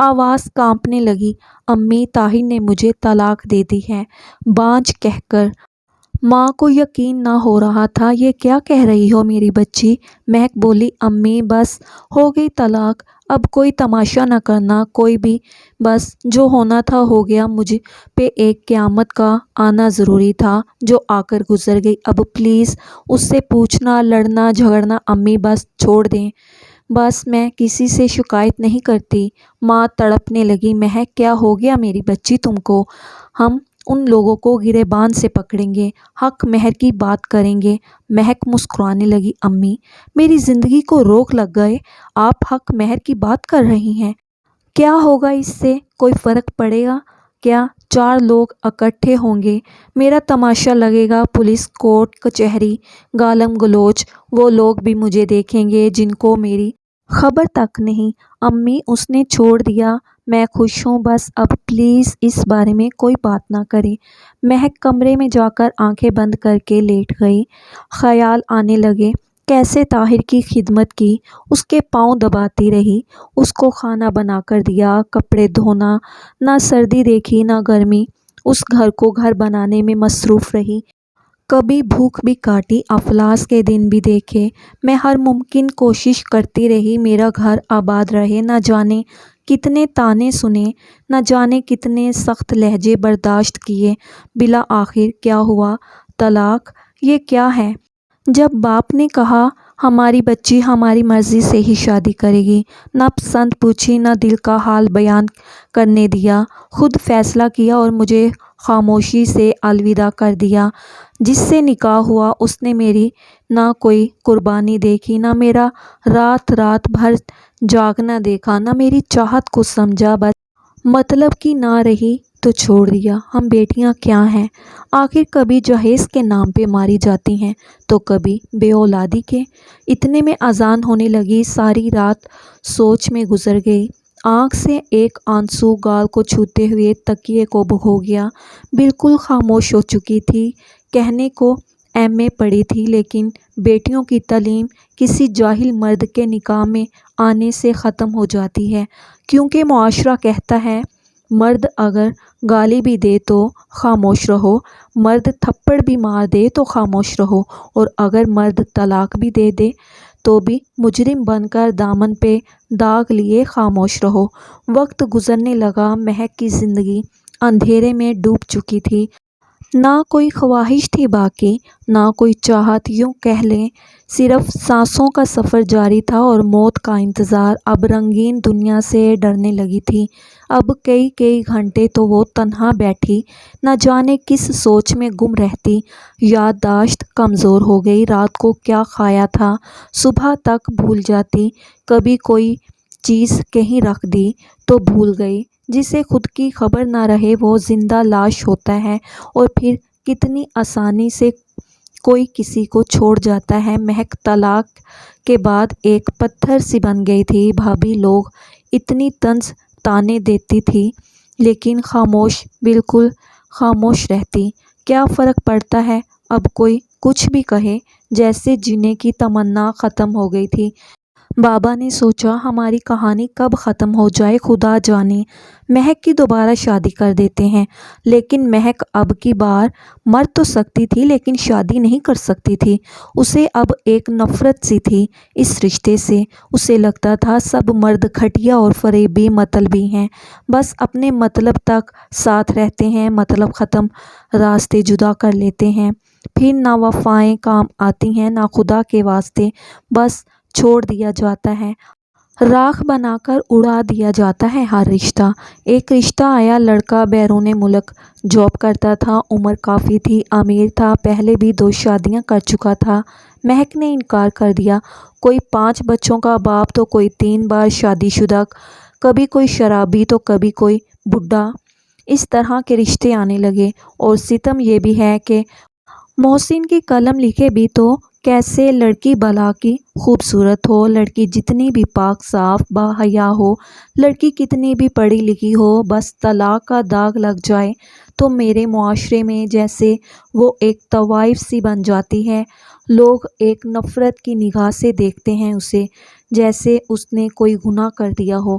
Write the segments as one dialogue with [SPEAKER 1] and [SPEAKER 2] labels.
[SPEAKER 1] آواز کانپنے لگی۔ امی، طاہر نے مجھے طلاق دے دی ہے، بانجھ کہہ کر۔ ماں کو یقین نہ ہو رہا تھا۔ یہ کیا کہہ رہی ہو میری بچی؟ مہک بولی۔ امی بس ہو گئی طلاق، اب کوئی تماشا نہ کرنا کوئی بھی، بس جو ہونا تھا ہو گیا۔ مجھ پہ ایک قیامت کا آنا ضروری تھا جو آ کر گزر گئی۔ اب پلیز اس سے پوچھنا، لڑنا جھگڑنا امی بس چھوڑ دیں۔ بس میں کسی سے شکایت نہیں کرتی۔ ماں تڑپنے لگی۔ مہک، کیا ہو گیا میری بچی تم کو؟ ہم ان لوگوں کو گریبان سے پکڑیں گے، حق مہر کی بات کریں گے۔ مہک مسکرانے لگی۔ امی، میری زندگی کو روک لگ گئے، آپ حق مہر کی بات کر رہی ہیں۔ کیا ہوگا اس سے؟ کوئی فرق پڑے گا کیا؟ 4 لوگ اکٹھے ہوں گے، میرا تماشا لگے گا، پولیس، کورٹ کچہری، گالم گلوچ، وہ لوگ بھی مجھے دیکھیں گے جن کو میری خبر تک نہیں۔ امی، اس نے چھوڑ دیا، میں خوش ہوں، بس اب پلیز اس بارے میں کوئی بات نہ کریں۔ مہک کمرے میں جا کر آنکھیں بند کر کے لیٹ گئی۔ خیال آنے لگے، کیسے طاہر کی خدمت کی، اس کے پاؤں دباتی رہی، اس کو کھانا بنا کر دیا، کپڑے دھونا، نہ سردی دیکھی نہ گرمی، اس گھر کو گھر بنانے میں مصروف رہی، کبھی بھوک بھی کاٹی، افلاس کے دن بھی دیکھے۔ میں ہر ممکن کوشش کرتی رہی میرا گھر آباد رہے، نہ جانے کتنے طعنے سنے، نہ جانے کتنے سخت لہجے برداشت کیے، بالآخر کیا ہوا؟ طلاق! یہ کیا ہے؟ جب باپ نے کہا ہماری بچی ہماری مرضی سے ہی شادی کرے گی، نہ پسند پوچھی نہ دل کا حال بیان کرنے دیا، خود فیصلہ کیا اور مجھے خاموشی سے الوداع کر دیا۔ جس سے نکاح ہوا اس نے میری نہ کوئی قربانی دیکھی، نہ میرا رات رات بھر جاگنا دیکھا، نہ میری چاہت کو سمجھا، بس مطلب کی نہ رہی تو چھوڑ دیا۔ ہم بیٹیاں کیا ہیں؟ آخر کبھی جہیز کے نام پہ ماری جاتی ہیں تو کبھی بے اولادی کے۔ اتنے میں اذان ہونے لگی۔ ساری رات سوچ میں گزر گئی۔ آنکھ سے ایک آنسو گال کو چھوتے ہوئے تکیے کو بھگو گیا۔ بالکل خاموش ہو چکی تھی۔ کہنے کو ایم اے پڑھی تھی، لیکن بیٹیوں کی تعلیم کسی جاہل مرد کے نکاح میں آنے سے ختم ہو جاتی ہے، کیونکہ معاشرہ کہتا ہے مرد اگر گالی بھی دے تو خاموش رہو، مرد تھپڑ بھی مار دے تو خاموش رہو، اور اگر مرد طلاق بھی دے دے تو بھی مجرم بن کر دامن پہ داغ لیے خاموش رہو۔ وقت گزرنے لگا۔ مہک کی زندگی اندھیرے میں ڈوب چکی تھی۔ نہ کوئی خواہش تھی باقی، نہ کوئی چاہت، یوں کہہ لیں صرف سانسوں کا سفر جاری تھا اور موت کا انتظار۔ اب رنگین دنیا سے ڈرنے لگی تھی۔ اب کئی گھنٹے تو وہ تنہا بیٹھی نہ جانے کس سوچ میں گم رہتی۔ یادداشت کمزور ہو گئی۔ رات کو کیا کھایا تھا صبح تک بھول جاتی۔ کبھی کوئی چیز کہیں رکھ دی تو بھول گئی۔ جسے خود کی خبر نہ رہے وہ زندہ لاش ہوتا ہے، اور پھر کتنی آسانی سے کوئی کسی کو چھوڑ جاتا ہے۔ مہک طلاق کے بعد ایک پتھر سی بن گئی تھی۔ بھابھی لوگ اتنی طنز طعنے دیتی تھی لیکن خاموش، بالکل خاموش رہتی۔ کیا فرق پڑتا ہے اب کوئی کچھ بھی کہے، جیسے جینے کی تمنا ختم ہو گئی تھی۔ بابا نے سوچا ہماری کہانی کب ختم ہو جائے خدا جانے، مہک کی دوبارہ شادی کر دیتے ہیں۔ لیکن مہک اب کی بار مر تو سکتی تھی لیکن شادی نہیں کر سکتی تھی۔ اسے اب ایک نفرت سی تھی اس رشتے سے۔ اسے لگتا تھا سب مرد گھٹیا اور فریبی مطلبی ہیں، بس اپنے مطلب تک ساتھ رہتے ہیں، مطلب ختم راستے جدا کر لیتے ہیں، پھر نہ وفائیں کام آتی ہیں نہ خدا کے واسطے، بس چھوڑ دیا جاتا ہے، راکھ بنا کر اڑا دیا جاتا ہے ہر رشتہ۔ ایک رشتہ آیا، لڑکا بیرون ملک جاب کرتا تھا، عمر کافی تھی، امیر تھا، پہلے بھی 2 شادیاں کر چکا تھا۔ مہک نے انکار کر دیا۔ کوئی 5 بچوں کا باپ تو کوئی 3 بار شادی شدہ، کبھی کوئی شرابی تو کبھی کوئی بڈھا، اس طرح کے رشتے آنے لگے۔ اور ستم یہ بھی ہے کہ محسن کی قلم لکھے بھی تو کیسے لڑکی بھلا کی خوبصورت ہو، لڑکی جتنی بھی پاک صاف باحیا ہو، لڑکی کتنی بھی پڑھی لکھی ہو، بس طلاق کا داغ لگ جائے تو میرے معاشرے میں جیسے وہ ایک طوائف سی بن جاتی ہے۔ لوگ ایک نفرت کی نگاہ سے دیکھتے ہیں اسے، جیسے اس نے کوئی گناہ کر دیا ہو۔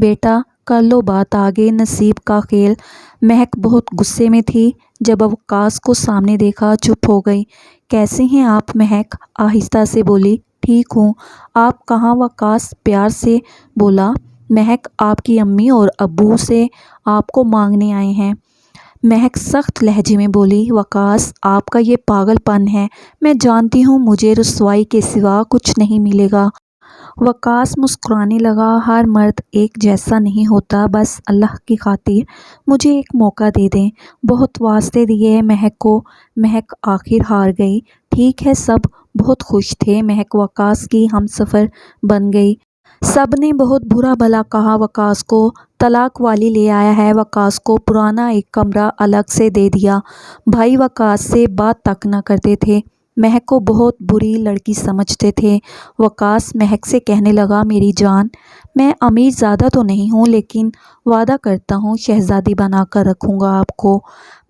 [SPEAKER 1] بیٹا کر لو بات آگے، نصیب کا کھیل۔ مہک بہت غصے میں تھی۔ جب وقاص کو سامنے دیکھا چپ ہو گئی۔ کیسے ہیں آپ؟ مہک آہستہ سے بولی۔ ٹھیک ہوں، آپ کہاں؟ وقاص پیار سے بولا۔ مہک آپ کی امی اور ابو سے آپ کو مانگنے آئے ہیں، مہک سخت لہجے میں بولی۔ وقاص آپ کا یہ پاگل پن ہے، میں جانتی ہوں مجھے رسوائی کے سوا کچھ نہیں ملے گا۔ وقاص مسکرانے لگا۔ ہر مرد ایک جیسا نہیں ہوتا، بس اللہ کی خاطر مجھے ایک موقع دے دیں۔ بہت واسطے دیے مہک کو۔ مہک آخر ہار گئی۔ ٹھیک ہے، سب بہت خوش تھے۔ مہک وقاص کی ہمسفر بن گئی۔ سب نے بہت برا بھلا کہا وقاص کو۔ طلاق والی لے آیا ہے۔ وقاص کو پرانا ایک کمرہ الگ سے دے دیا۔ بھائی وقاص سے بات تک نہ کرتے تھے۔ مہک کو بہت بری لڑکی سمجھتے تھے۔ وقاص مہک سے کہنے لگا، میری جان، میں امیر زادہ تو نہیں ہوں، لیکن وعدہ کرتا ہوں شہزادی بنا کر رکھوں گا آپ کو۔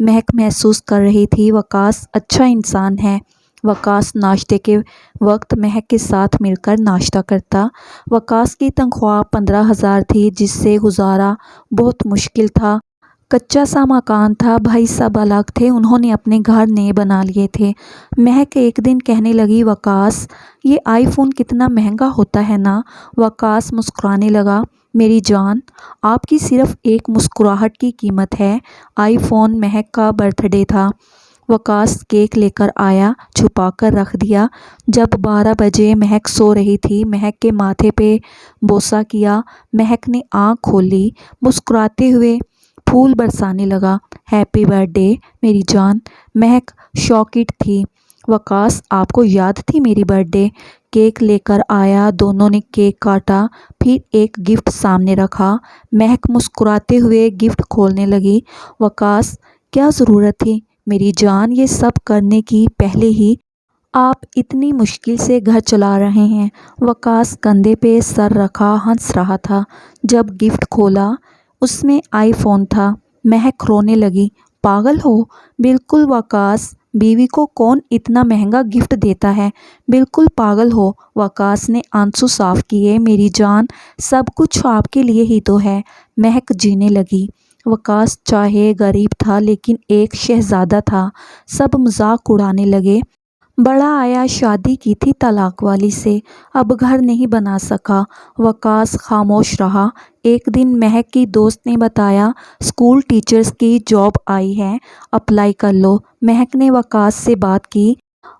[SPEAKER 1] مہک محسوس کر رہی تھی وقاص اچھا انسان ہے۔ وقاص ناشتے کے وقت مہک کے ساتھ مل کر ناشتہ کرتا۔ وقاص کی تنخواہ 15,000 تھی، جس سے گزارا بہت مشکل تھا۔ کچا سا مکان تھا، بھائی سب الگ تھے، انہوں نے اپنے گھر نئے بنا لیے تھے۔ مہک ایک دن کہنے لگی، وقاص یہ آئی فون کتنا مہنگا ہوتا ہے نا؟ وقاص مسکرانے لگا، میری جان، آپ کی صرف ایک مسکراہٹ کی قیمت ہے آئی فون۔ مہک کا برتھ ڈے تھا۔ وقاص کیک لے کر آیا، چھپا کر رکھ دیا۔ جب 12 بجے مہک سو رہی تھی، مہک کے ماتھے پہ بوسہ کیا۔ مہک نے آنکھ کھولی، مسکراتے ہوئے پھول برسانے لگا۔ ہیپی برتھ ڈے میری جان۔ مہک شاکڈ تھی۔ وقاص آپ کو یاد تھی میری برتھ ڈے؟ کیک لے کر آیا، دونوں نے کیک کاٹا، پھر ایک گفٹ سامنے رکھا۔ مہک مسکراتے ہوئے گفٹ کھولنے لگی۔ وقاص کیا ضرورت تھی میری جان یہ سب کرنے کی؟ پہلے ہی آپ اتنی مشکل سے گھر چلا رہے ہیں۔ وقاص کندھے پہ سر رکھا ہنس رہا تھا۔ جب گفٹ کھولا، اس میں آئی فون تھا۔ مہک رونے لگی۔ پاگل ہو؟ بالکل وقاص، بیوی کو کون اتنا مہنگا گفٹ دیتا ہے؟ بالکل پاگل ہو۔ وقاص نے آنسو صاف کیے۔ میری جان، سب کچھ آپ کے لیے ہی تو ہے۔ مہک جینے لگی۔ وقاص چاہے غریب تھا، لیکن ایک شہزادہ تھا۔ سب مذاق اڑانے لگے۔ بڑا آیا، شادی کی تھی طلاق والی سے، اب گھر نہیں بنا سکا۔ وقاص خاموش رہا۔ ایک دن مہک کی دوست نے بتایا، اسکول ٹیچرز کی جاب آئی ہے، اپلائی کر لو۔ مہک نے وقاص سے بات کی۔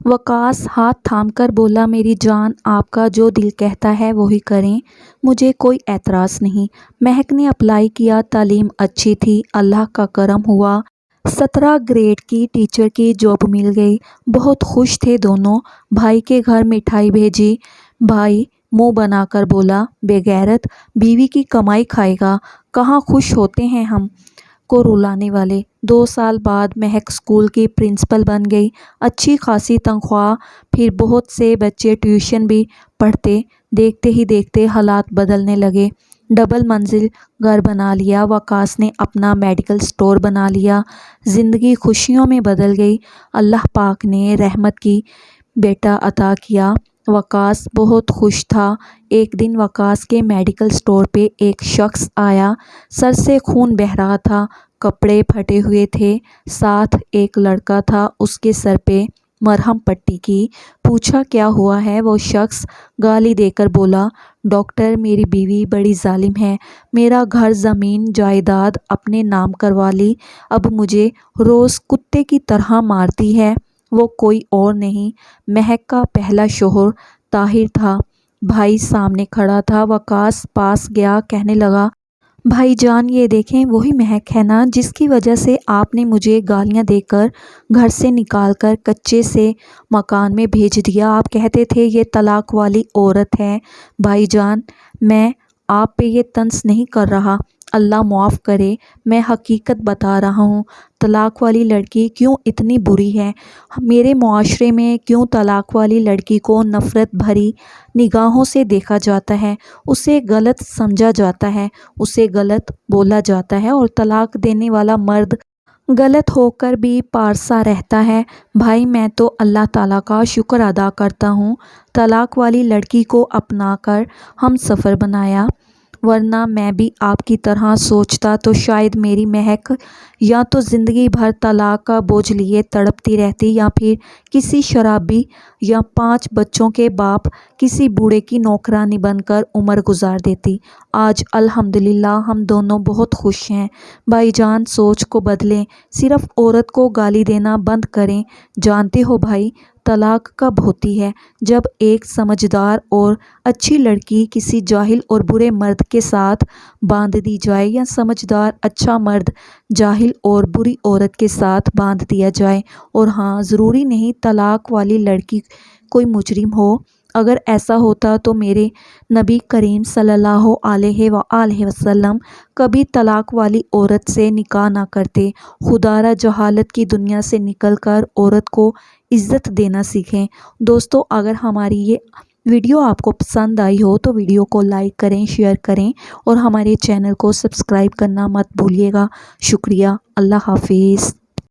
[SPEAKER 1] وقاص ہاتھ تھام کر بولا، میری جان، آپ کا جو دل کہتا ہے وہی کریں، مجھے کوئی اعتراض نہیں۔ مہک نے اپلائی کیا۔ تعلیم اچھی تھی، اللہ کا کرم ہوا، 17 گریڈ کی ٹیچر کی جاب مل گئی۔ بہت خوش تھے دونوں۔ بھائی کے گھر مٹھائی بھیجی۔ بھائی منہ بنا کر بولا، بے غیرت، بیوی کی کمائی کھائے گا، کہاں خوش ہوتے ہیں ہم کو رلانے والے۔ 2 سال بعد مہک اسکول کی پرنسپل بن گئی۔ اچھی خاصی تنخواہ، پھر بہت سے بچے ٹیوشن بھی پڑھتے۔ دیکھتے ہی دیکھتے حالات بدلنے لگے۔ ڈبل منزل گھر بنا لیا۔ وقاص نے اپنا میڈیکل سٹور بنا لیا۔ زندگی خوشیوں میں بدل گئی۔ اللہ پاک نے رحمت کی بیٹا عطا کیا۔ وقاص بہت خوش تھا۔ ایک دن وقاص کے میڈیکل سٹور پہ ایک شخص آیا، سر سے خون بہہ رہا تھا، کپڑے پھٹے ہوئے تھے، ساتھ ایک لڑکا تھا، اس کے سر پہ مرہم پٹی کی۔ پوچھا کیا ہوا ہے؟ وہ شخص گالی دے کر بولا، ڈاکٹر میری بیوی بڑی ظالم ہے، میرا گھر زمین جائیداد اپنے نام کروا لی، اب مجھے روز کتے کی طرح مارتی ہے۔ وہ کوئی اور نہیں، مہک کا پہلا شوہر طاہر تھا۔ بھائی سامنے کھڑا تھا۔ وقاص پاس گیا، کہنے لگا، بھائی جان یہ دیکھیں، وہی مہک ہے نا جس کی وجہ سے آپ نے مجھے گالیاں دے کر گھر سے نکال کر کچے سے مکان میں بھیج دیا۔ آپ کہتے تھے یہ طلاق والی عورت ہے۔ بھائی جان، میں آپ پہ یہ طنز نہیں کر رہا، اللہ معاف کرے، میں حقیقت بتا رہا ہوں۔ طلاق والی لڑکی کیوں اتنی بری ہے؟ میرے معاشرے میں کیوں طلاق والی لڑکی کو نفرت بھری نگاہوں سے دیکھا جاتا ہے، اسے غلط سمجھا جاتا ہے، اسے غلط بولا جاتا ہے، اور طلاق دینے والا مرد غلط ہو کر بھی پارسا رہتا ہے؟ بھائی میں تو اللہ تعالیٰ کا شکر ادا کرتا ہوں، طلاق والی لڑکی کو اپنا کر ہم سفر بنایا۔ ورنہ میں بھی آپ کی طرح سوچتا تو شاید میری مہک یا تو زندگی بھر طلاق کا بوجھ لیے تڑپتی رہتی یا پھر کسی شرابی یا 5 بچوں کے باپ کسی بوڑھے کی نوکرانی بن کر عمر گزار دیتی۔ آج الحمدللہ ہم دونوں بہت خوش ہیں۔ بھائی جان سوچ کو بدلیں، صرف عورت کو گالی دینا بند کریں۔ جانتے ہو بھائی، طلاق کب ہوتی ہے؟ جب ایک سمجھدار اور اچھی لڑکی کسی جاہل اور برے مرد کے ساتھ باندھ دی جائے یا سمجھدار اچھا مرد جاہل اور بری عورت کے ساتھ باندھ دیا جائے۔ اور ہاں، ضروری نہیں طلاق والی لڑکی کوئی مجرم ہو۔ اگر ایسا ہوتا تو میرے نبی کریم صلی اللہ علیہ وآلہ وسلم کبھی طلاق والی عورت سے نکاح نہ کرتے۔ خدا را جہالت کی دنیا سے نکل کر عورت کو عزت دینا سیکھیں۔ دوستو، اگر ہماری یہ ویڈیو آپ کو پسند آئی ہو تو ویڈیو کو لائک کریں، شیئر کریں اور ہمارے چینل کو سبسکرائب کرنا مت بھولیے گا۔ شکریہ۔ اللہ حافظ۔